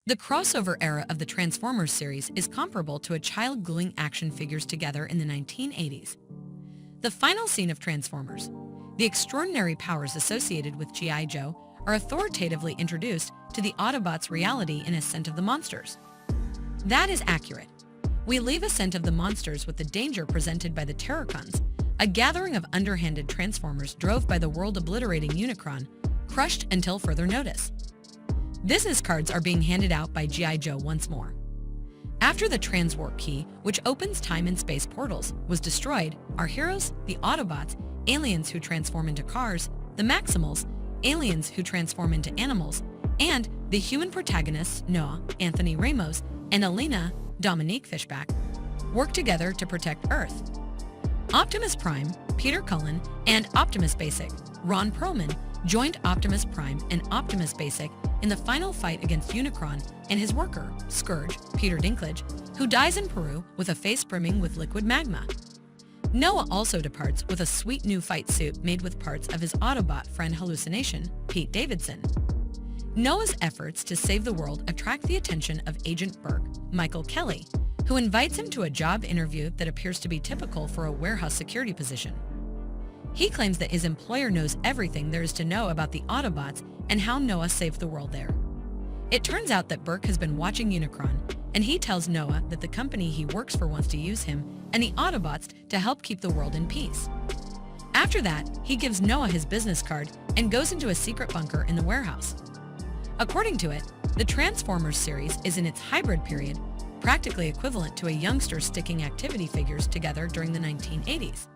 The crossover era of the Transformers series is comparable to a child gluing action figures together in the 1980s. The final scene of Transformers, the extraordinary powers associated with G.I. Joe, are authoritatively introduced to the Autobots' reality in Ascent of the Monsters. That is accurate. We leave Ascent of the Monsters with the danger presented by the Terrorcons, a gathering of underhanded Transformers drove by the world-obliterating Unicron, crushed until further notice. Business cards are being handed out by G.I. Joe once more. After the Transwarp Key, which opens time and space portals, was destroyed, our heroes, the Autobots, aliens who transform into cars, the Maximals, aliens who transform into animals, and the human protagonists Noah, Anthony Ramos, and Alina, Dominique Fishback, work together to protect Earth. Optimus Prime, Peter Cullen, and Optimus Basic, Ron Perlman, joined Optimus Prime and Optimus Basic in the final fight against Unicron and his worker, Scourge, Peter Dinklage, who dies in Peru with a face brimming with liquid magma. Noah also departs with a sweet new fight suit made with parts of his Autobot friend Hallucination, Pete Davidson. Noah's efforts to save the world attract the attention of Agent Burke, Michael Kelly, who invites him to a job interview that appears to be typical for a warehouse security position. He claims that his employer knows everything there is to know about the Autobots and how Noah saved the world there. It turns out that Burke has been watching Unicron, and he tells Noah that the company he works for wants to use him and the Autobots to help keep the world in peace. After that, he gives Noah his business card and goes into a secret bunker in the warehouse. According to it, the Transformers series is in its hybrid period, practically equivalent to a youngster sticking activity figures together during the 1980s.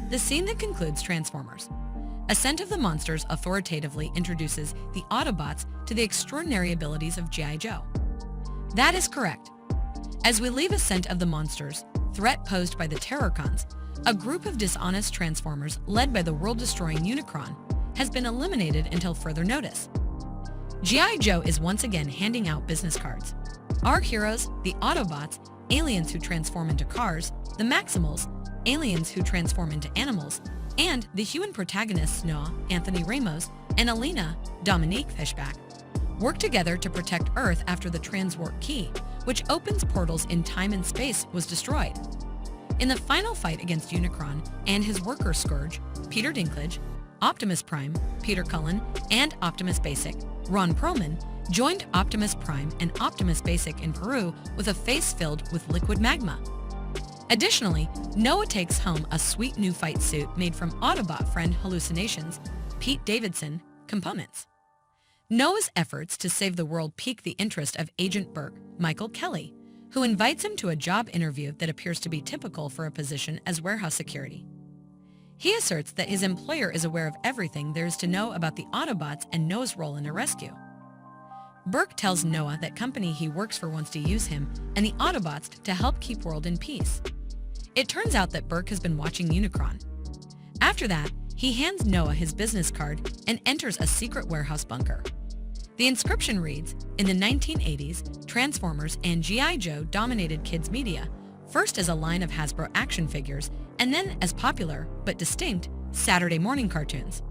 The scene that concludes Transformers, Ascent of the Monsters authoritatively introduces the Autobots to the extraordinary abilities of G.I. Joe. That is correct. As we leave Ascent of the Monsters, threat posed by the Terrorcons, a group of dishonest Transformers led by the world-destroying Unicron has been eliminated until further notice. G.I. Joe is once again handing out business cards. Our heroes, the Autobots, aliens who transform into cars, the Maximals, aliens who transform into animals, and the human protagonists Noah, Anthony Ramos, and Alina, Dominique Fishback, work together to protect Earth after the Transwarp Key, which opens portals in time and space, was destroyed. In the final fight against Unicron and his worker Scourge, Peter Dinklage, Optimus Prime, Peter Cullen, and Optimus Basic, Ron Perlman, joined Optimus Prime and Optimus Basic in Peru with a face filled with liquid magma. Additionally, Noah takes home a sweet new fight suit made from Autobot friend Hallucination's Pete Davidson components. Noah's efforts to save the world pique the interest of Agent Burke, Michael Kelly, who invites him to a job interview that appears to be typical for a position as warehouse security. He asserts that his employer is aware of everything there is to know about the Autobots and Noah's role in a rescue. Burke tells Noah that company he works for wants to use him and the Autobots to help keep world in peace. It turns out that Burke has been watching Unicron. After that, he hands Noah his business card and enters a secret warehouse bunker. The inscription reads, "In the 1980s, Transformers and G.I. Joe dominated kids' media, first as a line of Hasbro action figures, and then as popular, but distinct, Saturday morning cartoons.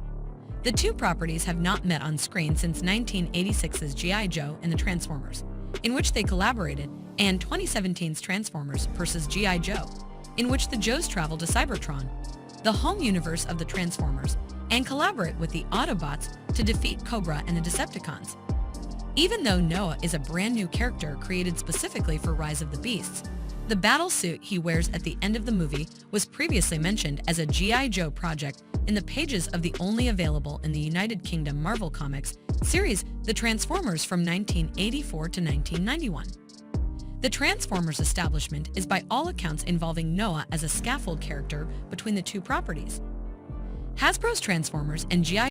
The two properties have not met on screen since 1986's G.I. Joe and the Transformers, in which they collaborated, and 2017's Transformers vs. G.I. Joe, in which the Joes travel to Cybertron, the home universe of the Transformers, and collaborate with the Autobots to defeat Cobra and the Decepticons. Even though Noah is a brand new character created specifically for Rise of the Beasts, the battle suit he wears at the end of the movie was previously mentioned as a G.I. Joe project in the pages of the only available in the United Kingdom Marvel Comics series The Transformers from 1984 to 1991. The Transformers establishment is by all accounts involving Noah as a scaffold character between the two properties. Hasbro's Transformers and G.I.